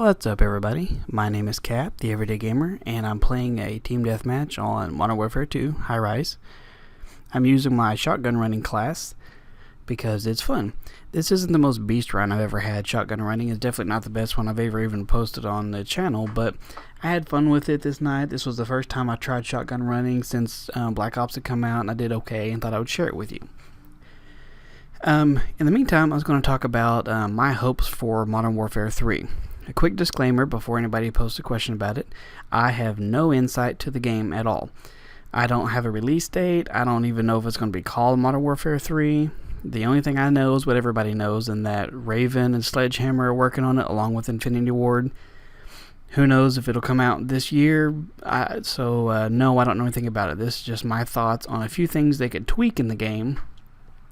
What's up, everybody? My name is Cap, the Everyday Gamer, and I'm playing a team deathmatch on Modern Warfare 2 High Rise. I'm using my shotgun running class because it's fun. This isn't the most beast run I've ever had. Shotgun running is definitely not the best one I've ever even posted on the channel, but I had fun with it this night. This was the first time I tried shotgun running since Black Ops had come out, and I did okay and thought I would share it with you. In the meantime, I was going to talk about my hopes for Modern Warfare 3. A quick disclaimer before anybody posts a question about it. I have no insight to the game at all. I don't have a release date. I don't even know if it's going to be called Modern Warfare 3. The only thing I know is what everybody knows, and that Raven and Sledgehammer are working on it along with Infinity Ward. Who knows if it'll come out this year? No, I don't know anything about it. This is just my thoughts on a few things they could tweak in the game,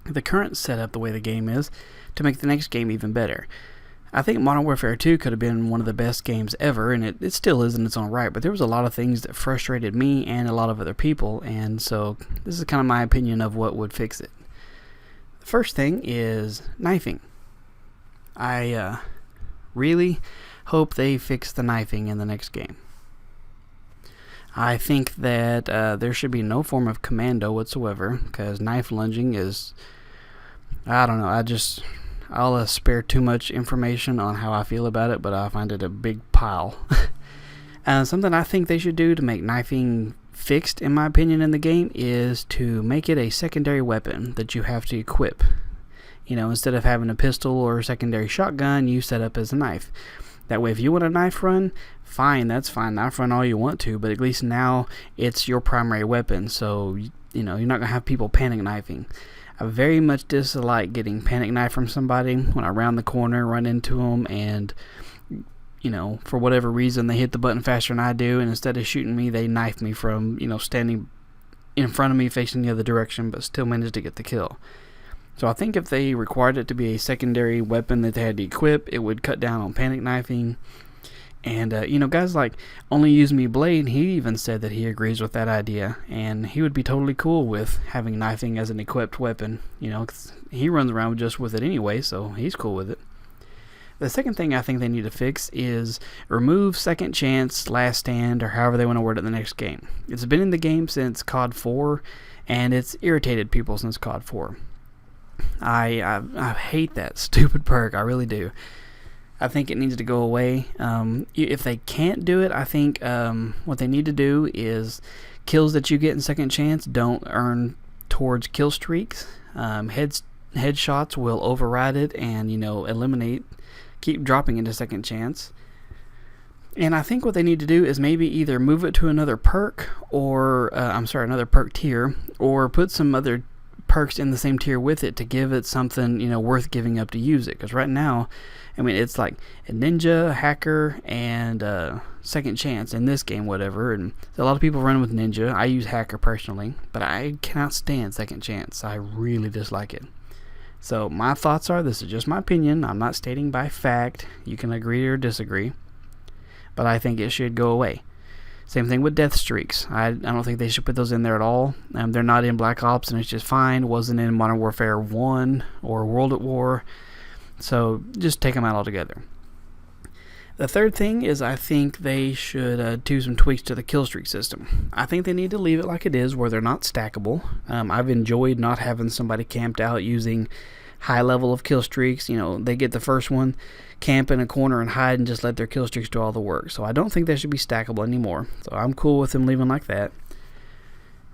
the current setup, the way the game is, to make the next game even better. I think Modern Warfare 2 could have been one of the best games ever, and it still is in its own right, but there was a lot of things that frustrated me and a lot of other people, and so this is kind of my opinion of what would fix it. The first thing is knifing. I really hope they fix the knifing in the next game. I think that there should be no form of commando whatsoever, because knife lunging is, I don't know, I'll spare too much information on how I feel about it, but I find it a big pile. Something I think they should do to make knifing fixed, in my opinion, in the game is to make it a secondary weapon that you have to equip. You know, instead of having a pistol or a secondary shotgun, you set up as a knife. That way, if you want a knife run, fine, that's fine. Knife run all you want to, but at least now it's your primary weapon, so, you know, you're not going to have people panic knifing. I very much dislike getting panic knifed from somebody when I round the corner, run into them, and, you know, for whatever reason, they hit the button faster than I do, and instead of shooting me, they knife me from, you know, standing in front of me facing the other direction, but still managed to get the kill. So I think if they required it to be a secondary weapon that they had to equip, it would cut down on panic knifing. And, you know, guys like Only Use Me Blade, he even said that he agrees with that idea, and he would be totally cool with having knifing as an equipped weapon, you know, 'cause he runs around just with it anyway, so he's cool with it. The second thing I think they need to fix is remove Second Chance, Last Stand, or however they want to word it in the next game. It's been in the game since COD 4, and it's irritated people since COD 4. I hate that stupid perk, I really do. I think it needs to go away. If they can't do it, I think what they need to do is kills that you get in Second Chance don't earn towards kill streaks. Headshots will override it and, you know, keep dropping into Second Chance. And I think what they need to do is maybe either move it to another perk, or another perk tier, or put some other perks in the same tier with it to give it something, you know, worth giving up to use it. Because right now, I mean, it's like a ninja, hacker, and Second Chance in this game, whatever. And a lot of people run with ninja. I use hacker personally, but I cannot stand Second Chance. I really dislike it. So my thoughts are, this is just my opinion. I'm not stating by fact. You can agree or disagree, but I think it should go away. Same thing with death streaks. I don't think they should put those in there at all. They're not in Black Ops, and it's just fine. Wasn't in Modern Warfare 1 or World at War. So just take them out altogether. The third thing is I think they should do some tweaks to the kill streak system. I think they need to leave it like it is, where they're not stackable. I've enjoyed not having somebody camped out using high level of kill streaks. You know, they get the first one, camp in a corner and hide and just let their kill streaks do all the work. So I don't think they should be stackable anymore. So I'm cool with them leaving like that.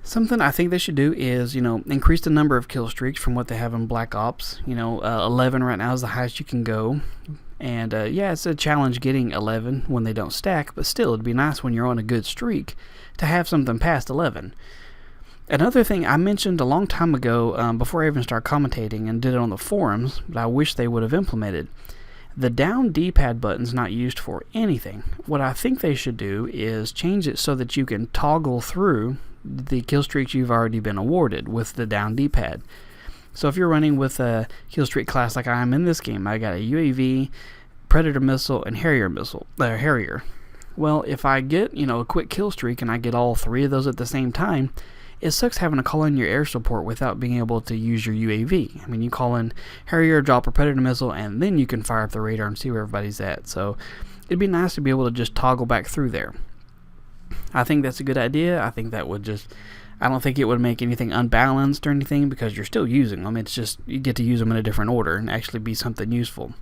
Something I think they should do is, you know, increase the number of kill streaks from what they have in Black Ops. You know, 11 right now is the highest you can go. And yeah, it's a challenge getting 11 when they don't stack, but still it'd be nice when you're on a good streak to have something past 11. Another thing I mentioned a long time ago, before I even started commentating and did it on the forums, but I wish they would have implemented. The down D-pad button's not used for anything. What I think they should do is change it so that you can toggle through the kill streaks you've already been awarded with the down D-pad. So if you're running with a kill streak class like I am in this game, I got a UAV, Predator missile, and Harrier. Well, if I get, you know, a quick kill streak and I get all three of those at the same time, it sucks having to call in your air support without being able to use your UAV. I mean, you call in Harrier, drop a Predator missile, and then you can fire up the radar and see where everybody's at. So it'd be nice to be able to just toggle back through there. I think that's a good idea. I think that would just, I don't think it would make anything unbalanced or anything, because you're still using them. It's just you get to use them in a different order and actually be something useful.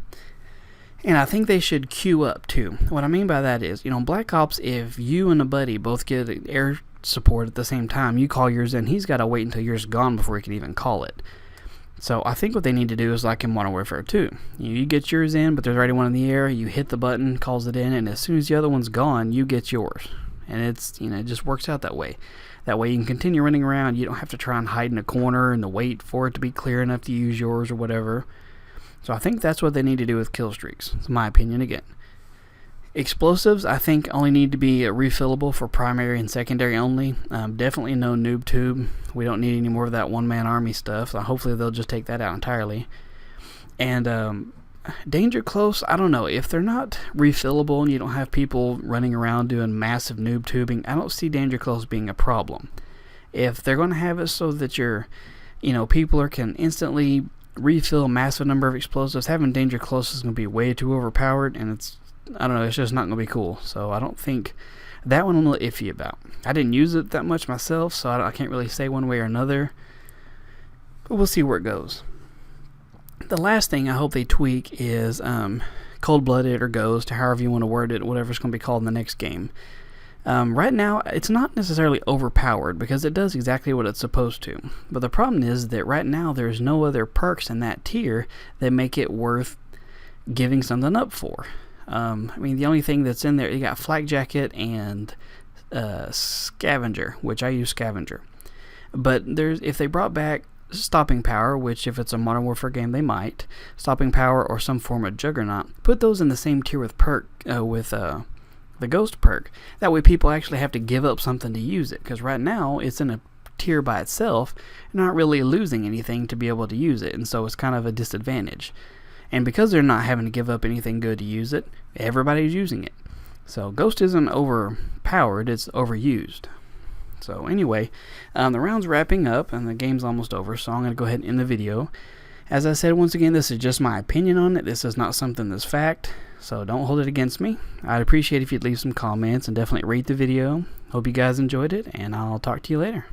And I think they should queue up too. What I mean by that is, Black Ops, if you and a buddy both get air support at the same time, you call yours in, he's got to wait until yours is gone before he can even call it. So I think what they need to do is like in Modern Warfare 2. You get yours in, but there's already one in the air, you hit the button, calls it in, and as soon as the other one's gone, you get yours. And it's, it just works out that way. That way you can continue running around. You don't have to try and hide in a corner and wait for it to be clear enough to use yours or whatever. So I think that's what they need to do with kill streaks. It's my opinion again. Explosives, I think, only need to be refillable for primary and secondary only. Definitely no noob tube. We don't need any more of that one-man army stuff. So hopefully they'll just take that out entirely. And danger close, I don't know. If they're not refillable and you don't have people running around doing massive noob tubing, I don't see danger close being a problem. If they're going to have it so that people can instantly refill a massive number of explosives, having danger close is going to be way too overpowered, and it's just not going to be cool. So I don't think that one I'm a little iffy about. I didn't use it that much myself, so I can't really say one way or another, but we'll see where it goes. The last thing I hope they tweak is cold-blooded or ghost, however you want to word it, whatever it's going to be called in the next game. Right now, it's not necessarily overpowered because it does exactly what it's supposed to. But the problem is that right now there's no other perks in that tier that make it worth giving something up for. The only thing that's in there, you got Flak Jacket and Scavenger, which I use Scavenger. But if they brought back Stopping Power, which if it's a Modern Warfare game they might, Stopping Power or some form of Juggernaut, put those in the same tier with the Ghost perk. That way people actually have to give up something to use it, because right now it's in a tier by itself, not really losing anything to be able to use it, and so it's kind of a disadvantage. And because they're not having to give up anything good to use it, everybody's using it. So Ghost isn't overpowered, it's overused. So anyway, the round's wrapping up and the game's almost over, so I'm going to go ahead and end the video. As I said, once again, this is just my opinion on it. This is not something that's fact, so don't hold it against me. I'd appreciate if you'd leave some comments and definitely rate the video. Hope you guys enjoyed it, and I'll talk to you later.